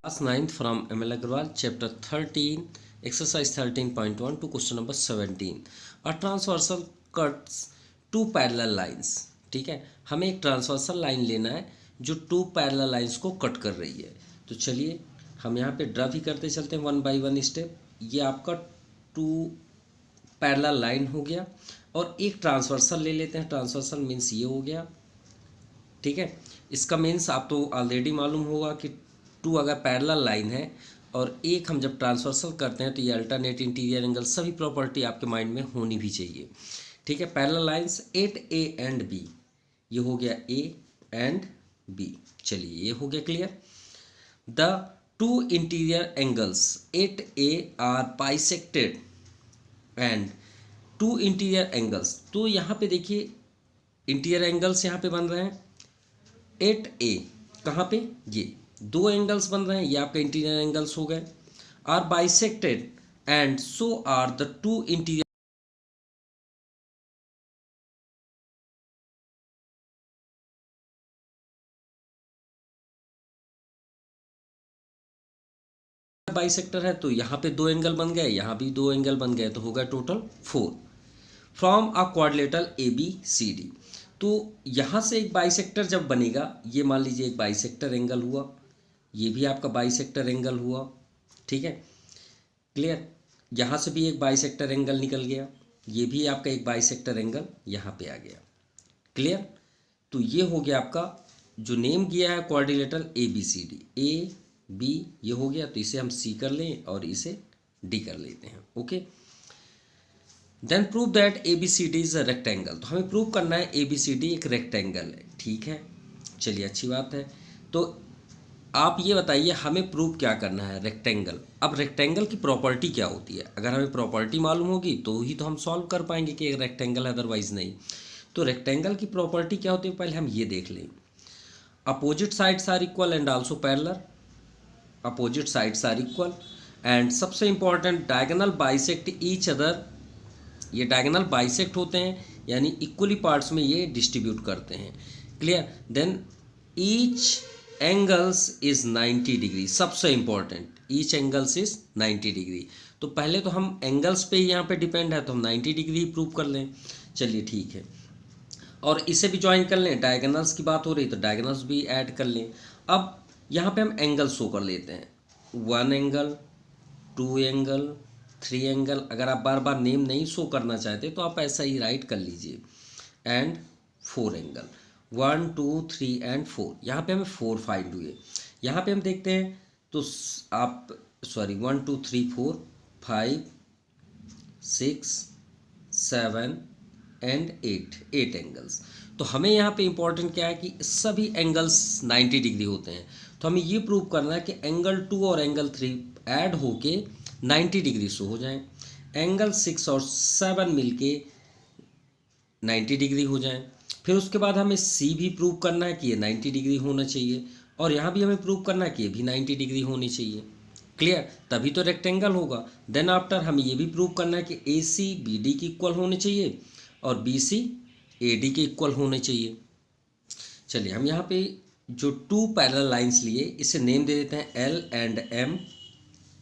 Class 9th from ML Agarwal, chapter 13, exercise 13.1 to question number 17. A transversal cuts two parallel lines. ठीक है, हमें एक transversal line लेना है जो टू पैरेलल लाइंस को कट कर रही है। तो चलिए हम यहाँ पे ड्रा भी करते चलते हैं वन बाय वन स्टेप। ये आपका टू पैरेलल लाइन हो गया और एक ट्रांसवर्सल ले लेते हैं। ट्रांसवर्सल मीन्स ये हो गया, ठीक है। इसका मीन्स आप तो ऑलरेडी मालूम होगा कि टू अगर पैरेलल लाइन है और एक हम जब ट्रांसवर्सल करते हैं तो ये अल्टरनेट इंटीरियर एंगल सभी प्रॉपर्टी आपके माइंड में होनी भी चाहिए, ठीक है। Parallel lines at A and B, ये हो गया ए एंड बी। चलिए ये हो गया clear. The two interior angles eight A R bisected and to interior angles, तो यहाँ पे देखिए इंटीरियर एंगल्स यहाँ पे बन रहे हैं एट ए, कहाँ पे, ये दो एंगल्स बन रहे हैं, ये आपका इंटीरियर एंगल्स हो गए। Are bisected and so are the two interior bisector है, तो यहाँ पे दो एंगल बन गए, यहाँ भी दो एंगल बन गए, तो होगा total 4 from a quadrilateral A B C D. तो यहाँ से एक बाइसेक्टर जब बनेगा, ये मान लीजिए एक बाइसेक्टर एंगल हुआ, ये भी आपका बाइसेक्टर एंगल हुआ, ठीक है क्लियर। यहाँ से भी एक बाइसेक्टर एंगल निकल गया, ये भी आपका एक बाइसेक्टर एंगल यहाँ पे आ गया, क्लियर। तो ये हो गया आपका जो नेम किया है quadrilateral A B C D, A B ये हो गया, तो इसे हम सी कर लें और इसे डी कर लेते हैं, okay. Then prove that A B C D is a rectangle, तो हमें प्रूव करना है ए बी सी डी एक रेक्टेंगल है, ठीक है। चलिए अच्छी बात है। तो आप ये बताइए हमें प्रूव क्या करना है, रेक्टेंगल। अब रेक्टेंगल की प्रॉपर्टी क्या होती है, अगर हमें प्रॉपर्टी मालूम होगी तो ही तो हम सॉल्व कर पाएंगे कि एक रेक्टेंगल है, अदरवाइज नहीं। तो रेक्टेंगल की प्रॉपर्टी क्या होती है, पहले हम ये देख लें। Opposite sides are equal and also parallel, opposite sides are equal and सबसे important diagonal bisect each other, ये डायगोनल बाइसेक्ट होते हैं यानी इक्वली पार्ट्स में ये डिस्ट्रीब्यूट करते हैं, clear. Then each angles is 90 degree, सबसे important each angles is 90 degree. तो पहले तो हम एंगल्स पे ही यहाँ पे डिपेंड है, तो हम 90 डिग्री ही प्रूव कर लें। चलिए ठीक है, और इसे भी ज्वाइन कर लें, डायगोनल्स की बात हो रही तो डायगोनल्स भी ऐड कर लें। अब यहाँ पे हम एंगल शो कर लेते हैं, 1 एंगल, 2 एंगल, 3 एंगल। अगर आप बार बार नेम नहीं शो करना चाहते तो आप ऐसा ही राइट कर लीजिए, एंड 4 एंगल, 1 2 3 एंड 4। यहाँ पे हमें 4 फाइंड हुए। यहाँ पे हम देखते हैं तो आप सॉरी 1 2 3 4 5 6 7 एंड 8 एंगल्स। तो हमें यहाँ पे इंपॉर्टेंट क्या है कि सभी एंगल्स 90 डिग्री होते हैं। तो हमें ये प्रूव करना है कि एंगल 2 और एंगल 3 ऐड होके 90 डिग्री शो हो जाएं, एंगल 6 और 7 मिलके 90 डिग्री हो जाएं। फिर उसके बाद हमें सी भी प्रूव करना है कि ये 90 डिग्री होना चाहिए, और यहाँ भी हमें प्रूव करना है कि ये भी 90 डिग्री होनी चाहिए, क्लियर। तभी तो रेक्टेंगल होगा। देन आफ्टर हमें ये भी प्रूव करना है कि ए सी बी डी की इक्वल होने चाहिए और बी सी ए डी के इक्वल होने चाहिए। चलिए हम यहाँ पे जो टू पैरेलल लाइंस लिए इसे नेम दे देते हैं एल एंड एम,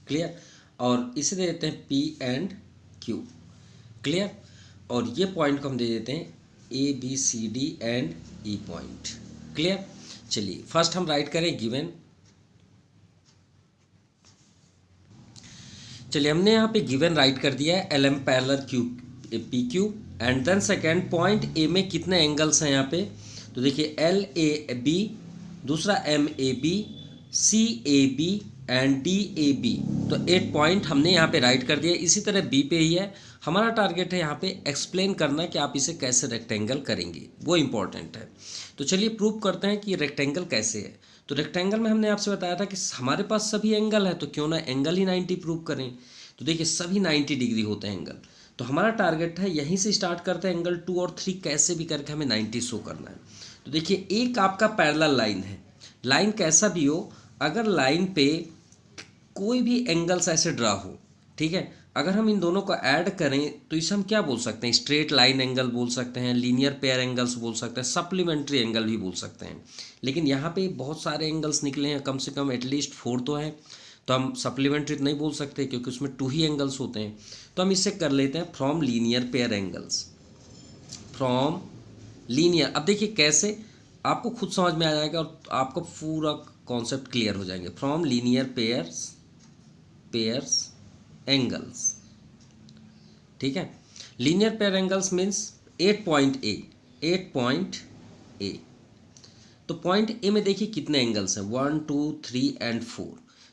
क्लियर, और इसे दे देते हैं पी एंड क्यू, क्लियर। और ये पॉइंट को हम दे देते हैं A B C D and E point, clear. चलिए फर्स्ट हम राइट करें गिवन। चलिए हमने यहाँ पे गिवन राइट कर दिया है L M parallel Q P Q, and then second point A में कितने एंगल्स हैं यहाँ पे, तो देखिए एल ए बी, दूसरा M A B, C A B and D A B. तो 8 पॉइंट हमने यहाँ पे राइट कर दिया। इसी तरह बी पे ही है, हमारा टारगेट है यहाँ पे एक्सप्लेन करना कि आप इसे कैसे रेक्टेंगल करेंगे, वो इंपॉर्टेंट है। तो चलिए प्रूव करते हैं कि रेक्टेंगल कैसे है। तो रेक्टेंगल में हमने आपसे बताया था कि हमारे पास सभी एंगल है, तो क्यों ना एंगल ही 90 प्रूव करें। तो देखिए सभी 90 डिग्री होते हैं एंगल, तो हमारा टारगेट है यहीं से स्टार्ट करते हैं, एंगल 2 और 3 कैसे भी करके हमें 90 शो करना है। तो देखिए एक आपका पैरेलल लाइन है, लाइन कैसा भी हो, अगर लाइन पे कोई भी एंगल्स ऐसे ड्रा हो, ठीक है, अगर हम इन दोनों को ऐड करें तो इसे हम क्या बोल सकते हैं, स्ट्रेट लाइन एंगल बोल सकते हैं, लीनियर पेयर एंगल्स बोल सकते हैं, सप्लीमेंट्री एंगल भी बोल सकते हैं। लेकिन यहाँ पे बहुत सारे एंगल्स निकले हैं, कम से कम एटलीस्ट 4 तो हैं, तो हम सप्लीमेंट्री नहीं बोल सकते क्योंकि उसमें 2 ही एंगल्स होते हैं। तो हम इससे कर लेते हैं from linear pair angles, from linear. अब देखिए कैसे, आपको खुद समझ में आ जाएगा और आपको पूरा कॉन्सेप्ट क्लियर हो जाएंगे। फ्रॉम लीनियर पेयर्स एंगल्स, ठीक है। Linear pair angles means 8 point A. तो पॉइंट ए में देखिए कितने एंगल्स हैं, 1 2 3 एंड 4।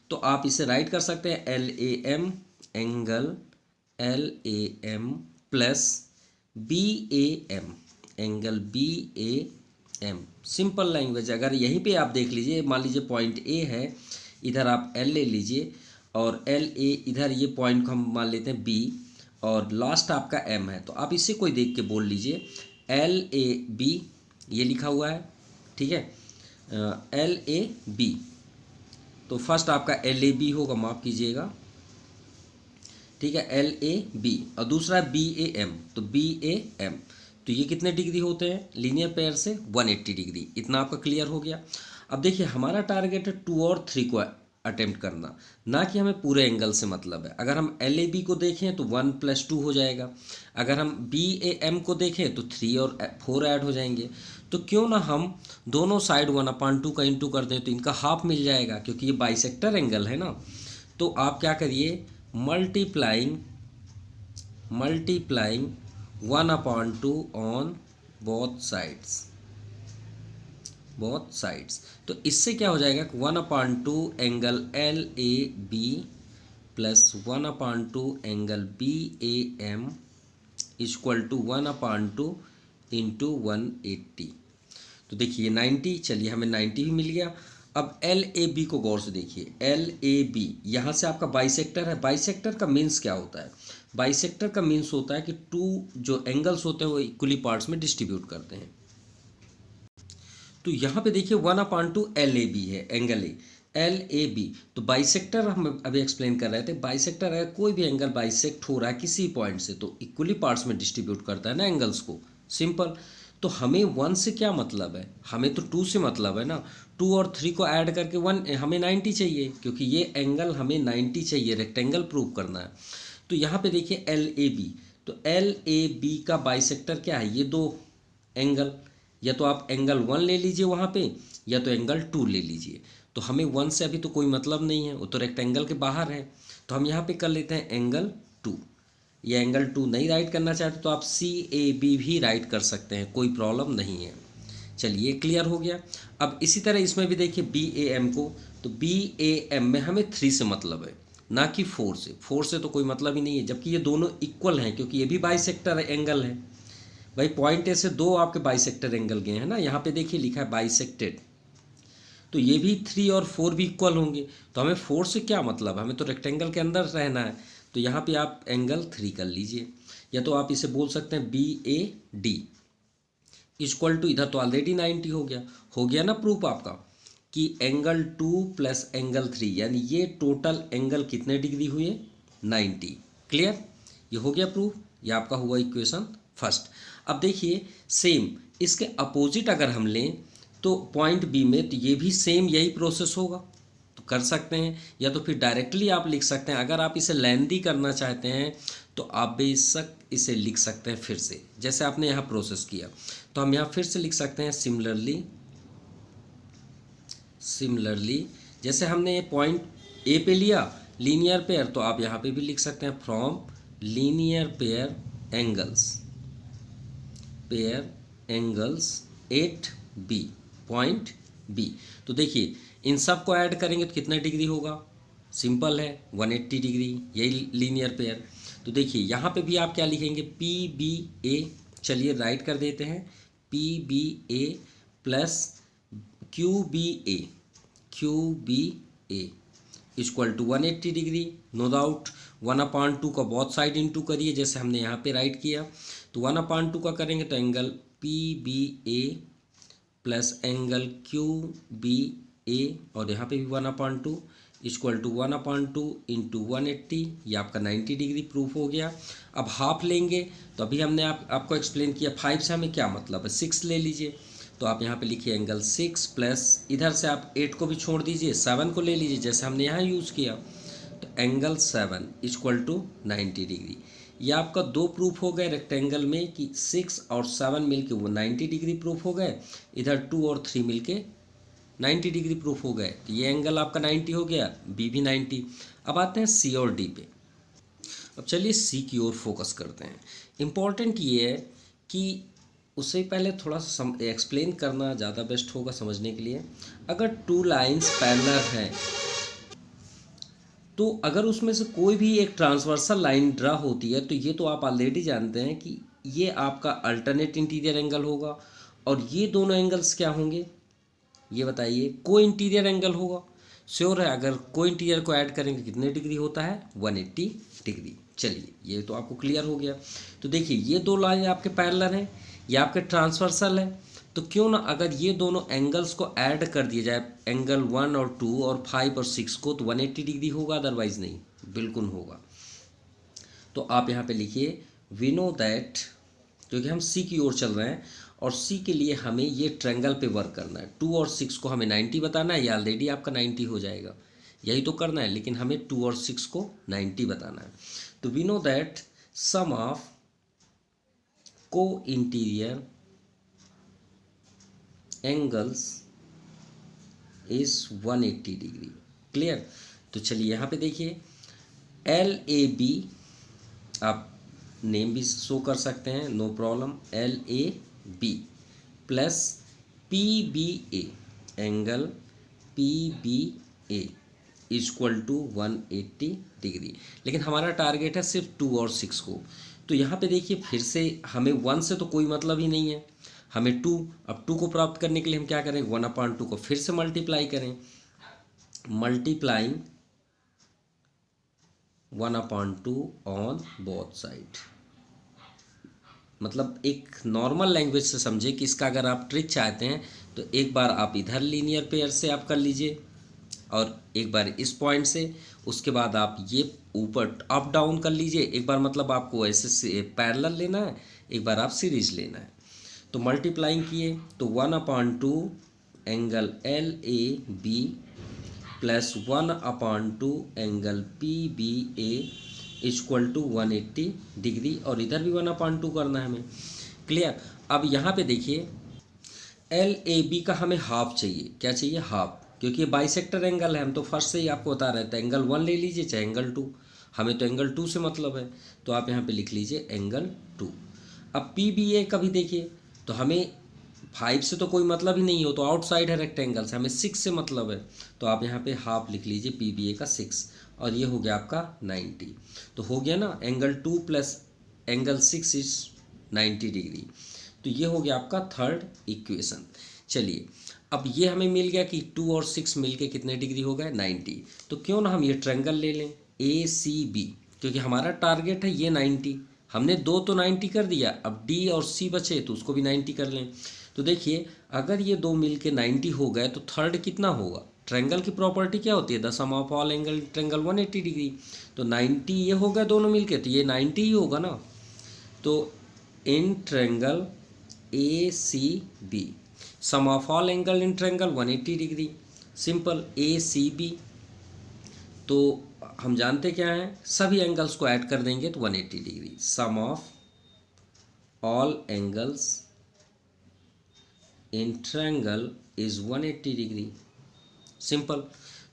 तो आप इसे राइट कर सकते हैं LAM angle LAM plus BAM angle BAM। Simple language, अगर यहीं पे आप देख लीजिए, मान लीजिए पॉइंट ए है, इधर आप L ले लीजिए और LA इधर, ये पॉइंट को हम मान लेते हैं B और लास्ट आपका M है, तो आप इसे कोई देख के बोल लीजिए LAB, ये लिखा हुआ है, ठीक है, LAB। तो फर्स्ट आपका LAB होगा, माफ़ कीजिएगा, ठीक है, LAB, और दूसरा BAM, तो BAM। तो ये कितने डिग्री होते हैं लीनियर पेयर से, 180 डिग्री। इतना आपका क्लियर हो गया। अब देखिए हमारा टारगेट है 2 और 3 को अटेम्प्ट करना, ना कि हमें पूरे एंगल से मतलब है। अगर हम LAB को देखें तो 1 + 2 हो जाएगा, अगर हम BAM को देखें तो 3 और 4 ऐड हो जाएंगे। तो क्यों ना हम दोनों साइड 1/2 का इंटू कर दें, तो इनका हाफ मिल जाएगा क्योंकि ये बाइसेक्टर एंगल है ना। तो आप क्या करिए, मल्टीप्लाइंग 1/2 ऑन बोथ साइड्स। तो इससे क्या हो जाएगा, 1/2 angle LAB plus 1/2 angle BAM equal to 1/2 into 180। तो देखिए 90, चलिए हमें 90 भी मिल गया। अब LAB को गौर से देखिए, LAB यहाँ से आपका बाइसेक्टर है। बाइसेक्टर का मीन्स क्या होता है, बाइसेक्टर का मीन्स होता है कि 2 जो एंगल्स होते हैं वो इक्वली पार्ट्स में डिस्ट्रीब्यूट करते हैं। तो यहाँ पे देखिए 1/2 LAB है, एंगल LAB। तो बाइसेक्टर हम अभी एक्सप्लेन कर रहे थे, बाइसेक्टर है कोई भी एंगल बाइसेक्ट हो रहा है किसी पॉइंट से तो इक्वली पार्ट्स में डिस्ट्रीब्यूट करता है ना एंगल्स को, सिंपल। तो हमें 1 से क्या मतलब है, हमें तो 2 से मतलब है ना। 2 और 3 को ऐड करके 1, हमें 90 चाहिए क्योंकि ये एंगल हमें 90 चाहिए, रेक्टेंगल प्रूव करना है। तो यहाँ पे देखिए LAB, तो LAB का बाइसेक्टर क्या है, ये 2 एंगल, या तो आप एंगल 1 ले लीजिए वहाँ पे, या तो एंगल 2 ले लीजिए। तो हमें 1 से अभी तो कोई मतलब नहीं है, वो तो रेक्टेंगल के बाहर है। तो हम यहाँ पे कर लेते हैं एंगल 2। ये एंगल 2 नहीं राइट करना चाहते तो आप CAB भी राइट कर सकते हैं, कोई प्रॉब्लम नहीं है। चलिए क्लियर हो गया। अब इसी तरह इसमें भी देखिए BAM को, तो BAM में हमें 3 से मतलब है, ना कि 4 से। 4 से तो कोई मतलब ही नहीं है, जबकि ये दोनों इक्वल हैं क्योंकि ये भी बाइसेक्टर एंगल है। भाई पॉइंट ए से 2 आपके बाइसेक्टर एंगल गए हैं ना, यहाँ पे देखिए लिखा है बाइसेक्टेड, तो ये भी 3 और 4 भी इक्वल होंगे। तो हमें 4 से क्या मतलब, हमें तो रेक्टेंगल के अंदर रहना है। तो यहाँ पे आप एंगल 3 कर लीजिए, या तो आप इसे बोल सकते हैं BAD इक्वल टू, इधर तो ऑलरेडी 90 हो गया ना प्रूफ आपका कि एंगल 2 प्लस एंगल 3, यानी ये टोटल एंगल कितने डिग्री हुए, 90। क्लियर, ये हो गया प्रूफ, ये आपका हुआ इक्वेशन फर्स्ट। अब देखिए सेम इसके अपोजिट अगर हम लें तो पॉइंट बी में, तो ये भी सेम यही प्रोसेस होगा, तो कर सकते हैं। या तो फिर डायरेक्टली आप लिख सकते हैं, अगर आप इसे लेंथी करना चाहते हैं तो आप बेशक इसे लिख सकते हैं फिर से, जैसे आपने यहाँ प्रोसेस किया। तो हम यहाँ फिर से लिख सकते हैं सिमिलरली जैसे हमने ये पॉइंट ए पे लिया लीनियर पेयर, तो आप यहाँ पे भी लिख सकते हैं from linear pair angles 8B point B। तो देखिए इन सब को ऐड करेंगे तो कितना डिग्री होगा, सिंपल है 180 डिग्री, यही लीनियर पेयर। तो देखिए यहाँ पे भी आप क्या लिखेंगे, PBA, चलिए राइट कर देते हैं, PBA plus QBA equal to 180 degree, no doubt. 1/2 का बहुत साइड इंटू करिए, जैसे हमने यहाँ पे राइट किया। तो 1/2 का करेंगे तो angle PBA plus angle QBA, और यहाँ पे भी 1/2 इक्वल टू 1/2 इंटू 180, ये आपका 90 डिग्री प्रूफ हो गया। अब हाफ लेंगे तो अभी हमने आपको एक्सप्लेन किया 5 से हमें क्या मतलब है, 6 ले लीजिए। तो आप यहाँ पे लिखिए एंगल 6 प्लस इधर से आप 8 को भी छोड़ दीजिए, 7 को ले लीजिए जैसे हमने यहाँ यूज़ किया। तो एंगल 7 इक्वल टू 90 डिग्री। ये आपका दो प्रूफ हो गए रेक्टेंगल में कि 6 और 7 मिलके वो 90 डिग्री प्रूफ हो गए, इधर 2 और 3 मिलके 90 डिग्री प्रूफ हो गए। तो ये एंगल आपका 90 हो गया, बी भी 90। अब आते हैं सी और डी पे। अब चलिए सी की ओर फोकस करते हैं। इम्पॉर्टेंट ये है कि उससे पहले थोड़ा सा एक्सप्लेन करना ज़्यादा बेस्ट होगा समझने के लिए। अगर टू लाइंस पैरेलल हैं तो अगर उसमें से कोई भी एक ट्रांसवर्सल लाइन ड्रा होती है तो ये तो आप ऑलरेडी जानते हैं कि ये आपका अल्टरनेट इंटीरियर एंगल होगा, और ये दोनों एंगल्स क्या होंगे ये बताइए, को इंटीरियर एंगल होगा। श्योर है, अगर को इंटीरियर को ऐड करेंगे कितने डिग्री होता है, 180 डिग्री। चलिए ये तो आपको क्लियर हो गया। तो देखिए ये दो लाइन आपके पैरेलल हैं, ये आपके ट्रांसवर्सल है, तो क्यों ना अगर ये दोनों एंगल्स को ऐड कर दिया जाए, एंगल 1 और 2 और 5 और 6 को, तो 180 डिग्री होगा, अदरवाइज नहीं, बिल्कुल होगा। तो आप यहाँ पे लिखिए वी नो दैट, क्योंकि हम सी की ओर चल रहे हैं और सी के लिए हमें ये ट्रायंगल पे वर्क करना है। 2 और 6 को हमें 90 बताना है, ये ऑलरेडी आपका 90 हो जाएगा, यही तो करना है, लेकिन हमें 2 और 6 को 90 बताना है। तो we know that sum of co interior angles is 180 degree. Clear. तो चलिए यहाँ पे देखिए LAB, आप नेम भी शो कर सकते हैं, no problem, LAB plus PBA, angle PBA equal to 180 degree. लेकिन हमारा टारगेट है सिर्फ 2 और 6 को। तो यहाँ पे देखिए फिर से हमें 1 से तो कोई मतलब ही नहीं है, हमें 2, अब 2 को प्राप्त करने के लिए हम क्या करें, 1/2 को फिर से मल्टीप्लाई करें, मल्टीप्लाइंग 1/2 ऑन बोथ साइड। मतलब एक नॉर्मल लैंग्वेज से समझे कि इसका अगर आप ट्रिक चाहते हैं तो एक बार आप इधर लीनियर पेयर से आप कर लीजिए और एक बार इस पॉइंट से, उसके बाद आप ये ऊपर अप डाउन कर लीजिए। एक बार मतलब आपको ऐसे पैरेलल लेना है, एक बार आप सीरीज लेना है। तो मल्टीप्लाइंग किए तो 1/2 angle LAB plus 1/2 angle PBA equal to 180 degree, और इधर भी 1/2 करना है हमें। क्लियर। अब यहाँ पे देखिए LAB का हमें हाफ चाहिए, क्या चाहिए, हाफ, क्योंकि ये बाइसेक्टर एंगल है, हम तो फर्स्ट से ही आपको बता रहे थे एंगल 1 ले लीजिए चाहे एंगल 2, हमें तो एंगल 2 से मतलब है। तो आप यहाँ पे लिख लीजिए एंगल 2। अब PBA का भी देखिए, तो हमें 5 से तो कोई मतलब ही नहीं हो, तो आउटसाइड है रेक्टेंगल से, हमें 6 से मतलब है। तो आप यहाँ पे हाफ लिख लीजिए PBA का 6, और ये हो गया आपका 90। तो हो गया ना, angle 2 plus angle 6 is 90 degree. तो ये हो गया आपका थर्ड इक्वेशन। चलिए अब ये हमें मिल गया कि 2 और 6 मिलके कितने डिग्री हो गए, 90। तो क्यों ना हम ये ट्रायंगल ले लें ACB, क्योंकि हमारा टारगेट है ये 90, हमने दो तो 90 कर दिया, अब D और C बचे तो उसको भी 90 कर लें। तो देखिए अगर ये दो मिलके 90 हो गए तो थर्ड कितना होगा, ट्रायंगल की प्रॉपर्टी क्या होती है, the sum of all angle triangle 180 degree. तो 90 ये हो गए दोनों मिलके, तो ये 90 ही होगा ना। तो in triangle ACB sum of all angle in triangle 180 degree, simple ACB। तो हम जानते क्या हैं, सभी एंगल्स को ऐड कर देंगे तो 180 degree, sum of all angles in triangle is 180 degree, simple.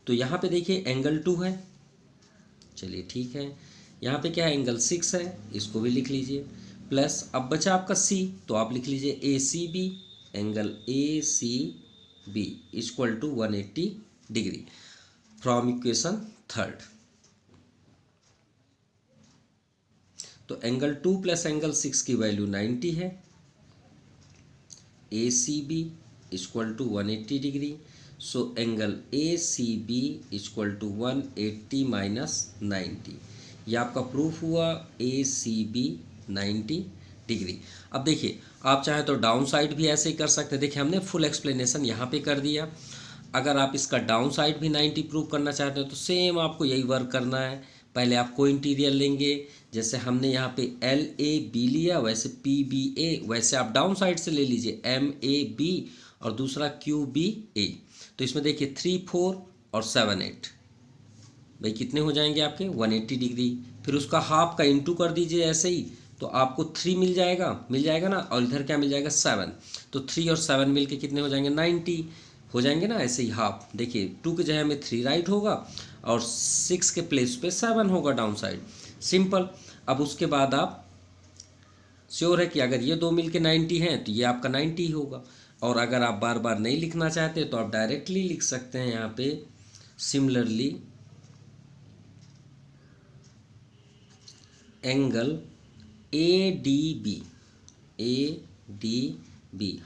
तो यहाँ पे देखिए एंगल 2 है, चलिए ठीक है, यहाँ पे क्या है, एंगल 6 है, इसको भी लिख लीजिए, प्लस अब बचा आपका C, तो आप लिख लीजिए ACB, angle ACB equal to 180 degree from equation third. तो एंगल 2 प्लस एंगल 6 की वैल्यू 90 है, ACB equal to 180 degree. So angle ACB equal to 180 minus 90, ये आपका प्रूफ हुआ ACB 90 डिग्री। अब देखिए आप चाहे तो डाउन साइड भी ऐसे ही कर सकते हैं। देखिए हमने फुल एक्सप्लेनेशन यहाँ पे कर दिया। अगर आप इसका डाउन साइड भी 90 प्रूव करना चाहते हो तो सेम आपको यही वर्क करना है। पहले आप को इंटीरियर लेंगे, जैसे हमने यहाँ पे LAB लिया वैसे PBA, वैसे आप डाउन साइड से ले लीजिए MAB और दूसरा QBA। तो इसमें देखिए 3, 4 और 7, 8, भाई कितने हो जाएंगे आपके 180 डिग्री। फिर उसका हाफ का इंटू कर दीजिए ऐसे ही, तो आपको 3 मिल जाएगा ना, और इधर क्या मिल जाएगा 7। तो 3 और 7 मिल के कितने हो जाएंगे 90 हो जाएंगे ना, ऐसे ही हाफ। देखिए 2 के जगह में 3 राइट होगा और 6 के प्लेस पे 7 होगा डाउन साइड, सिंपल। अब उसके बाद आप श्योर है कि अगर ये दो मिल के 90 हैं तो ये आपका 90 होगा। और अगर आप बार बार नहीं लिखना चाहते तो आप डायरेक्टली लिख सकते हैं यहाँ पे सिमिलरली एंगल ADB।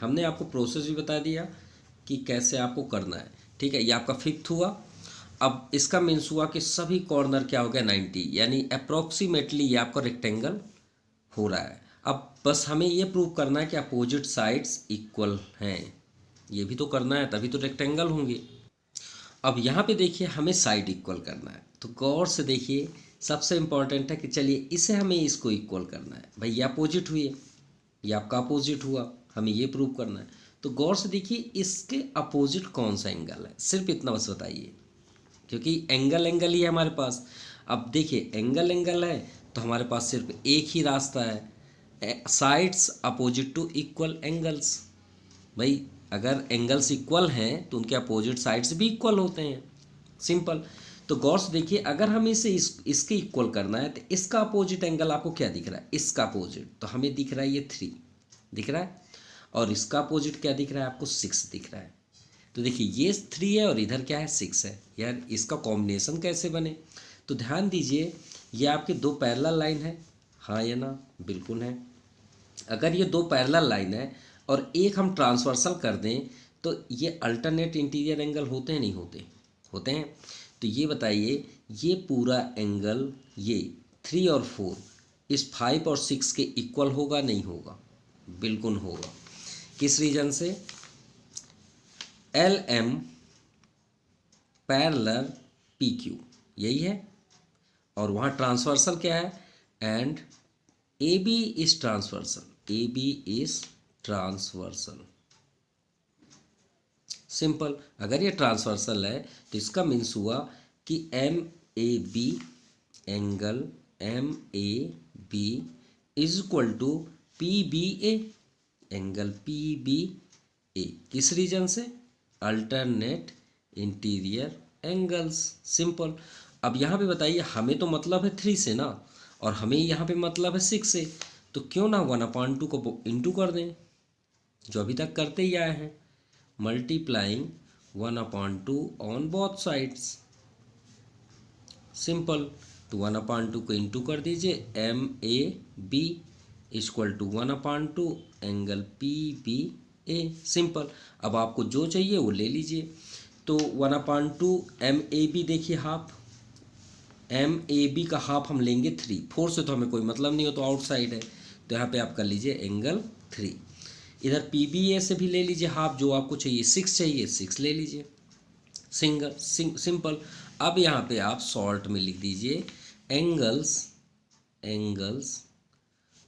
हमने आपको प्रोसेस भी बता दिया कि कैसे आपको करना है, ठीक है। ये आपका 5th हुआ। अब इसका मीन्स हुआ कि सभी कॉर्नर क्या हो गया 90, यानी अप्रोक्सीमेटली ये आपका रेक्टेंगल हो रहा है। अब बस हमें ये प्रूव करना है कि अपोजिट साइड्स इक्वल हैं, ये भी तो करना है तभी तो रेक्टेंगल होंगे। अब यहाँ पे देखिए हमें साइड इक्वल करना है, तो गौर से देखिए सबसे इम्पॉर्टेंट है कि चलिए इसे हमें इसको इक्वल करना है। भाई ये अपोजिट हुई है, ये आपका अपोजिट हुआ, हमें ये प्रूव करना है। तो गौर से देखिए इसके अपोजिट कौन सा एंगल है, सिर्फ इतना बस बताइए, क्योंकि एंगल ही है हमारे पास। अब देखिए एंगल है तो हमारे पास सिर्फ एक ही रास्ता है, sides opposite to equal angles. भाई अगर एंगल्स इक्वल हैं तो उनके अपोजिट साइड्स भी इक्वल होते हैं, सिंपल। तो गौर से देखिए अगर हमें इसे इसके इक्वल करना है तो इसका अपोजिट एंगल आपको क्या दिख रहा है, इसका अपोजिट तो हमें दिख रहा है ये 3 दिख रहा है, और इसका अपोजिट क्या दिख रहा है आपको 6 दिख रहा है। तो देखिए ये 3 है और इधर क्या है 6 है, यार इसका कॉम्बिनेशन कैसे बने। तो ध्यान दीजिए ये आपके 2 पैरेलल लाइन है, हाँ या ना, बिल्कुल है। अगर ये 2 पैरेलल लाइन है और एक हम ट्रांसवर्सल कर दें तो ये अल्टरनेट इंटीरियर एंगल होते हैं नहीं होते, होते हैं। तो ये बताइए ये पूरा एंगल ये 3 और 4 इस 5 और 6 के इक्वल होगा नहीं होगा, बिल्कुल होगा। किस रीजन से, LM पैरेलल PQ यही है, और वहाँ ट्रांसवर्सल क्या है, and AB is transversal, AB is transversal, simple. अगर ये ट्रांसवर्सल है तो इसका मीन्स हुआ कि MAB angle MAB is equal to PBA angle PBA। किस रीजन से, अल्टरनेट इंटीरियर एंगल्स, सिंपल। अब यहाँ पे बताइए हमें तो मतलब है 3 से ना, और हमें यहाँ पे मतलब है 6 से, तो क्यों ना 1/2 को इंटू कर दें, जो अभी तक करते ही आए हैं, multiplying 1/2 on both sides, simple. तो 1/2 को इंटू कर दीजिए, MAB equal to 1/2 angle PBA, simple. अब आपको जो चाहिए वो ले लीजिए। तो 1/2 MAB देखिए हाफ, MAB का हाफ हम लेंगे 3, 4 से तो हमें कोई मतलब नहीं हो, तो आउटसाइड है, तो यहाँ पे आप कर लीजिए एंगल 3। इधर PBA से भी ले लीजिए हाफ, जो आपको चाहिए 6 चाहिए 6 ले लीजिए, सिंपल। अब यहाँ पे आप शॉर्ट में लिख दीजिए angles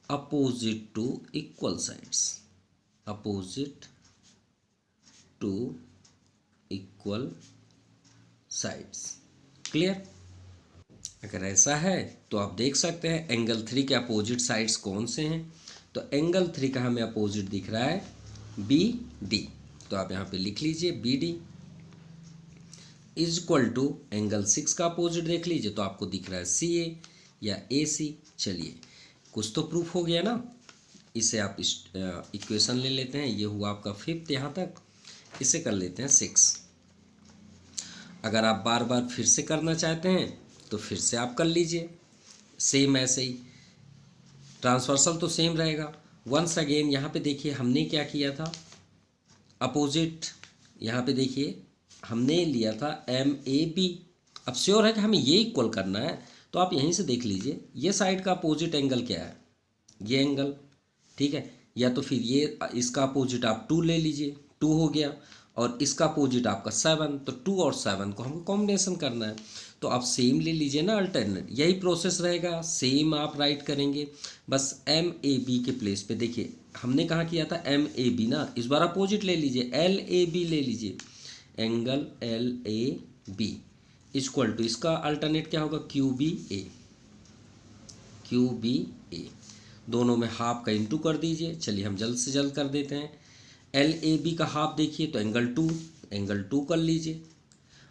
opposite to equal sides, opposite to equal sides, clear. अगर ऐसा है तो आप देख सकते हैं एंगल 3 के अपोजिट साइड्स कौन से हैं। तो एंगल 3 का हमें अपोजिट दिख रहा है BD, तो आप यहाँ पे लिख लीजिए BD is equal to angle 6 का अपोजिट देख लीजिए, तो आपको दिख रहा है CA या AC। चलिए कुछ तो प्रूफ हो गया ना, इसे आप इक्वेशन ले लेते हैं, ये हुआ आपका 5th यहाँ तक, इसे कर लेते हैं 6। अगर आप बार बार फिर से करना चाहते हैं तो फिर से आप कर लीजिए, सेम ऐसे ही, ट्रांसवर्सल तो सेम रहेगा। वंस अगेन यहाँ पे देखिए हमने क्या किया था, अपोजिट, यहाँ पे देखिए हमने लिया था MAB। अब श्योर है कि हमें ये इक्वल करना है, तो आप यहीं से देख लीजिए ये साइड का अपोजिट एंगल क्या है, ये एंगल, ठीक है। या तो फिर ये इसका अपोजिट आप 2 ले लीजिए, 2 हो गया, और इसका अपोजिट आपका 7, तो 2 और 7 को हमको कॉम्बिनेशन करना है। तो आप सेम ले लीजिए ना अल्टरनेट, यही प्रोसेस रहेगा, सेम आप राइट करेंगे। बस एम ए बी के प्लेस पे देखिए हमने कहाँ किया था एम ए बी ना, इस बार अपोजिट ले लीजिए एल ए बी ले लीजिए, angle L A B equal to इसका अल्टरनेट क्या होगा Q B A, Q B A, दोनों में हाफ का इंटू कर दीजिए। चलिए हम जल्द से जल्द कर देते हैं। एल ए बी का हाफ देखिए तो एंगल टू कर लीजिए,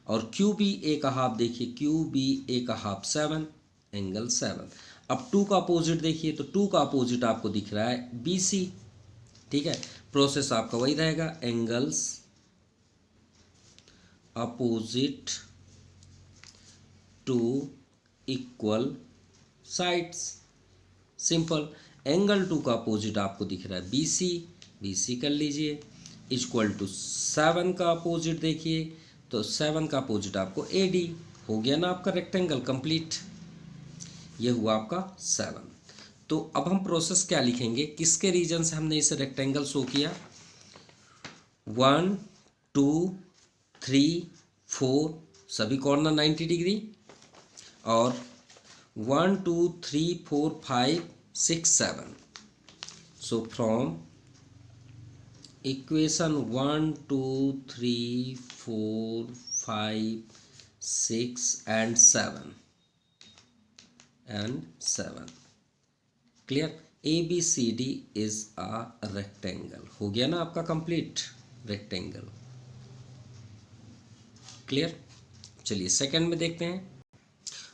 और क्यू बी ए का हाफ देखिए, क्यू बी ए का हाफ 7, एंगल 7। अब 2 का अपोजिट देखिए तो 2 का अपोजिट आपको दिख रहा है बी सी, ठीक है। प्रोसेस आपका वही रहेगा, angles opposite to equal sides, simple. Angle 2 का अपोजिट आपको दिख रहा है बी सी कर लीजिए, इक्वल टू 7 का अपोजिट देखिए तो 7 का अपोजिट आपको ए डी, हो गया ना आपका रेक्टेंगल कंप्लीट, ये हुआ आपका 7। तो अब हम प्रोसेस क्या लिखेंगे, किसके रीजन से हमने इसे रेक्टेंगल शो किया, 1 2 3 4 सभी कॉर्नर 90 डिग्री, और 1 2 3 4 5 6 7। So from equation 1 2 3 4 5 6 and 7 clear, A B C D is a rectangle, हो गया ना आपका कंप्लीट रेक्टेंगल, क्लियर। चलिए सेकंड में देखते हैं।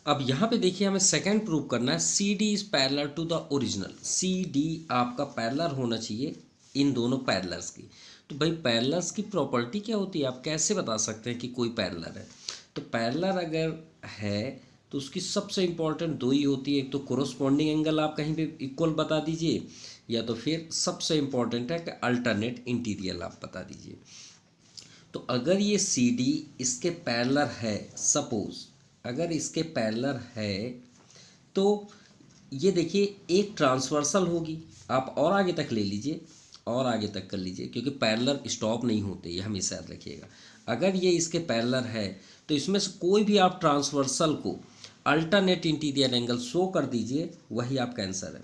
अब यहाँ पे देखिए हमें सेकंड प्रूव करना है, C D is parallel to the original, C D आपका पैरेलल होना चाहिए इन दोनों पैरेलल्स की। तो भाई पैरेलल्स की प्रॉपर्टी क्या होती है, आप कैसे बता सकते हैं कि कोई पैरेलल है। तो पैरेलल अगर है तो उसकी सबसे इम्पॉर्टेंट दो ही होती है, एक तो कोरोस्पॉन्डिंग एंगल आप कहीं पे इक्वल बता दीजिए, या तो फिर सबसे इम्पॉर्टेंट है कि अल्टरनेट इंटीरियर आप बता दीजिए। तो अगर ये सी डी इसके पैरेलल है, सपोज अगर इसके पैरेलल है तो ये देखिए एक ट्रांसवर्सल होगी, आप और आगे तक ले लीजिए और आगे तक कर लीजिए, क्योंकि पैरेलल स्टॉप नहीं होते, ये हमेशा याद रखिएगा। अगर ये इसके पैरेलल है तो इसमें से कोई भी आप ट्रांसवर्सल को अल्टरनेट इंटीरियर एंगल शो कर दीजिए, वही आपका आंसर है।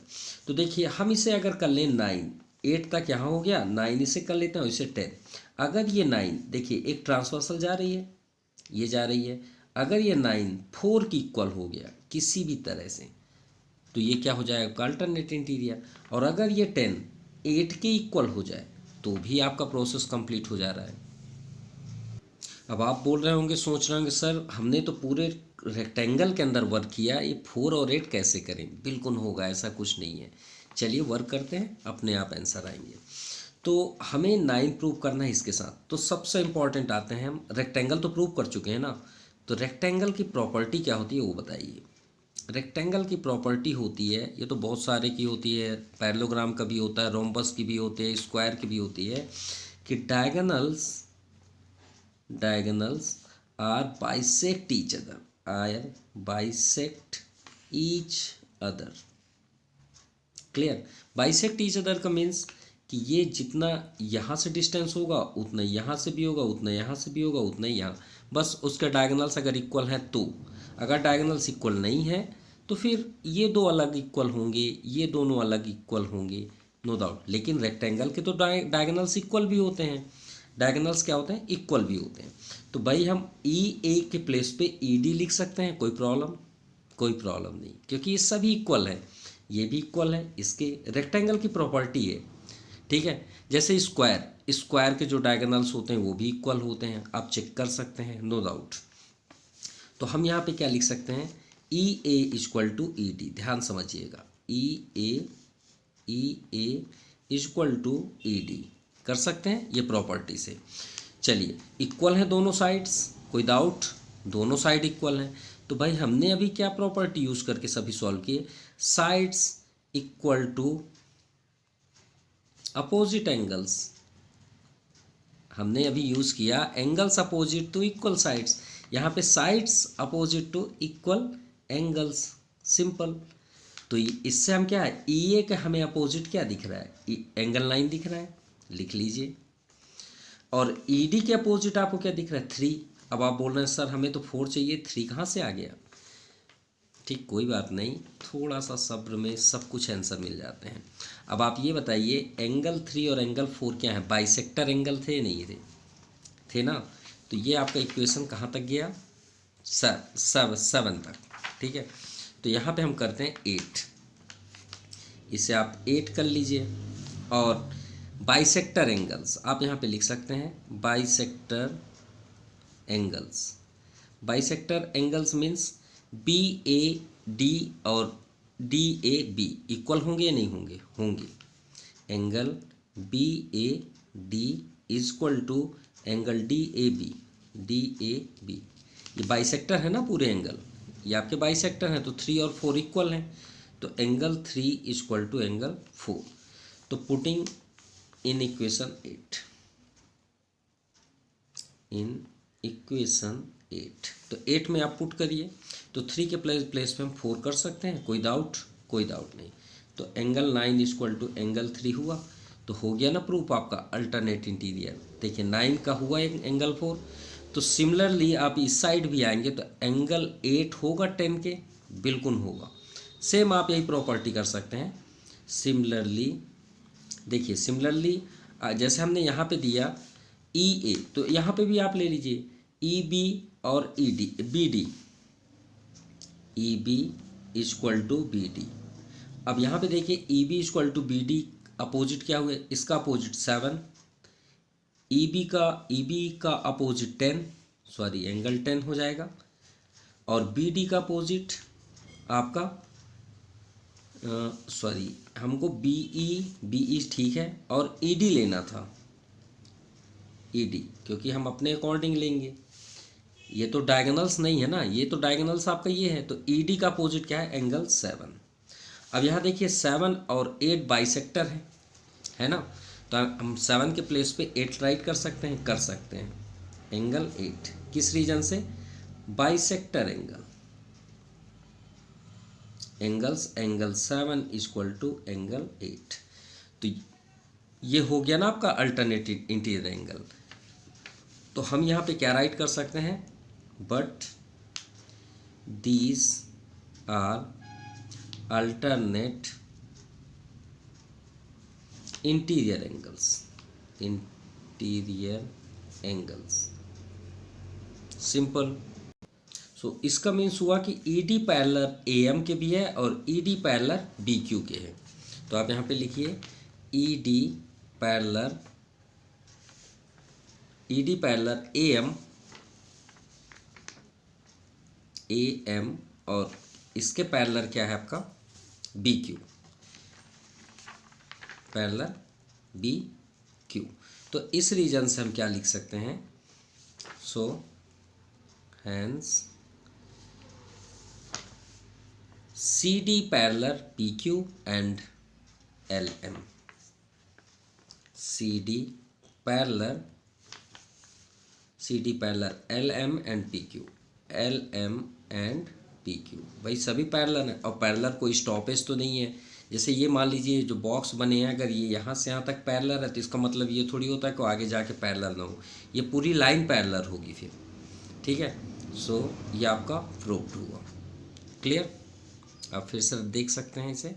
तो देखिए हम इसे अगर कर लें 9 8 तक यहाँ हो गया, 9 इसे कर लेते हैं, इसे 10। अगर ये 9 देखिए एक ट्रांसवर्सल जा रही है, ये जा रही है, अगर ये 9 4 की इक्वल हो गया किसी भी तरह से, तो ये क्या हो जाएगा अल्टरनेट इंटीरियर। और अगर ये 10 8 के इक्वल हो जाए तो भी आपका प्रोसेस कंप्लीट हो जा रहा है। अब आप बोल रहे होंगे, सोच रहे होंगे सर हमने तो पूरे रेक्टेंगल के अंदर वर्क किया, ये 4 और 8 कैसे करें। बिल्कुल होगा, ऐसा कुछ नहीं है। चलिए वर्क करते हैं, अपने आप आंसर आएंगे। तो हमें 9 प्रूव करना है इसके साथ। तो सबसे इम्पॉर्टेंट आते हैं, हम रेक्टेंगल तो प्रूव कर चुके हैं ना, तो रेक्टेंगल की प्रॉपर्टी क्या होती है वो बताइए। रेक्टेंगल की प्रॉपर्टी होती है, ये तो बहुत सारे की होती है, पैरेललोग्राम का भी होता है, रोम्बस की भी होती है, स्क्वायर की भी होती है, कि diagonals are bisect each other, clear. Bisect each other का मीन्स कि ये जितना यहाँ से डिस्टेंस होगा उतना यहाँ से भी होगा, उतना यहाँ से भी होगा, उतना ही यहाँ, बस उसके डायगोनल्स अगर इक्वल हैं तो। अगर डायगोनल्स इक्वल नहीं है तो फिर ये दो अलग इक्वल होंगे, ये दोनों अलग इक्वल होंगे, नो डाउट। लेकिन रेक्टेंगल के तो डायगोनल्स इक्वल भी होते हैं, डायगोनल्स क्या होते हैं इक्वल भी होते हैं। तो भाई हम ई ए के प्लेस पे ई डी लिख सकते हैं, कोई प्रॉब्लम नहीं, क्योंकि ये सभी इक्वल है, ये भी इक्वल है, इसके रेक्टेंगल की प्रॉपर्टी है, ठीक है। जैसे स्क्वायर के जो डायगोनल्स होते हैं वो भी इक्वल होते हैं, आप चेक कर सकते हैं, नो डाउट। तो हम यहाँ पे क्या लिख सकते हैं, ई ए इक्वल टू ई डी, ध्यान समझिएगा, ई ए इक्वल टू ई डी कर सकते हैं ये प्रॉपर्टी से। चलिए इक्वल है दोनों साइड्स, कोई डाउट, दोनों साइड इक्वल हैं। तो भाई हमने अभी क्या प्रॉपर्टी यूज़ करके सभी सॉल्व किए, sides equal to opposite angles, हमने अभी यूज़ किया angles opposite to equal sides, यहाँ पे sides opposite to equal angles, simple. तो इससे हम क्या है, ई ए का हमें अपोजिट क्या दिख रहा है, एंगल 9 दिख रहा है, लिख लीजिए। और ईडी के अपोजिट आपको क्या दिख रहा है 3। अब आप बोल रहे हैं सर हमें तो 4 चाहिए, 3 कहाँ से आ गया। ठीक, कोई बात नहीं, थोड़ा सा सब्र में सब कुछ आंसर मिल जाते हैं। अब आप ये बताइए एंगल 3 और एंगल 4 क्या है, बाइसेक्टर एंगल थे नहीं थे ना। तो ये आपका इक्वेशन कहाँ तक गया, 7 तक। ठीक है, तो यहाँ पे हम करते हैं 8, इसे आप 8 कर लीजिए। और बाइसेक्टर एंगल्स आप यहाँ पे लिख सकते हैं, बाइसेक्टर एंगल्स मीन्स BAD और DAB इक्वल होंगे या नहीं होंगे, होंगे। Angle BAD equal to angle DAB। ये बाइसेक्टर है ना पूरे एंगल, ये आपके बाइसेक्टर हैं, तो 3 और 4 इक्वल हैं, तो एंगल 3 इक्वल टू एंगल 4। तो पुटिंग इन इक्वेशन 8, तो 8 में आप पुट करिए, तो 3 के प्लेस पे हम 4 कर सकते हैं, कोई डाउट नहीं। तो एंगल 9 इक्वल टू एंगल 3 हुआ, तो हो गया ना प्रूफ आपका अल्टरनेट इंटीरियर। देखिए 9 का हुआ एंगल 4, तो सिमिलरली आप इस साइड भी आएंगे तो एंगल 8 होगा 10 के, बिल्कुल होगा। सेम आप यही प्रॉपर्टी कर सकते हैं। सिमिलरली देखिए, सिमिलरली जैसे हमने यहाँ पे दिया EA, तो यहाँ पे भी आप ले लीजिए EB और BD इक्वल टू BD। अब यहाँ पे देखिए EB equal to BD, opposite क्या हुए, इसका अपोजिट 7, EB का अपोजिट 10, सॉरी एंगल 10 हो जाएगा, और BD का अपोजिट आपका सॉरी हमको BE ठीक है, और ED लेना था, ED क्योंकि हम अपने अकॉर्डिंग लेंगे, ये तो डायगोनल्स नहीं है ना, ये तो डायगोनल्स आपका ये है, तो ED का अपोजिट क्या है, एंगल 7। अब यहाँ देखिए 7 और 8 बाइसेक्टर है ना, तो हम 7 के प्लेस पे 8 राइट कर सकते हैं, एंगल 8 किस रीजन से, bisector angle 7 equal to angle 8। तो ये हो गया ना आपका अल्टरनेटिव इंटीरियर एंगल। तो हम यहाँ पे क्या राइट कर सकते हैं, but these are alternate interior angles, simple. So इसका मीन्स हुआ कि ED पैरेलल AM के भी है और ED पैरेलल BQ के है। तो आप यहाँ पे लिखिए ED पैरेलल AM और इसके पैरेलल क्या है आपका BQ, पैरेलल BQ। तो इस रीजन से हम क्या लिख सकते हैं, so hence CD parallel PQ and LM, CD parallel LM and PQ, भाई सभी पैरेलल है, और पैरेलल कोई स्टॉपेज तो नहीं है। जैसे ये मान लीजिए जो बॉक्स बने हैं, अगर ये यहाँ से यहाँ तक पैरेलल है तो इसका मतलब ये थोड़ी होता है कि आगे जाके पैरेलल ना हो, ये पूरी लाइन पैरेलल होगी फिर। ठीक है, सो ये आपका प्रूव्ड हुआ, क्लियर। आप फिर से देख सकते हैं इसे,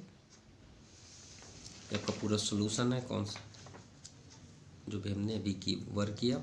आपका पूरा सोल्यूशन है, कौन सा जो भी हमने अभी की वर्क किया।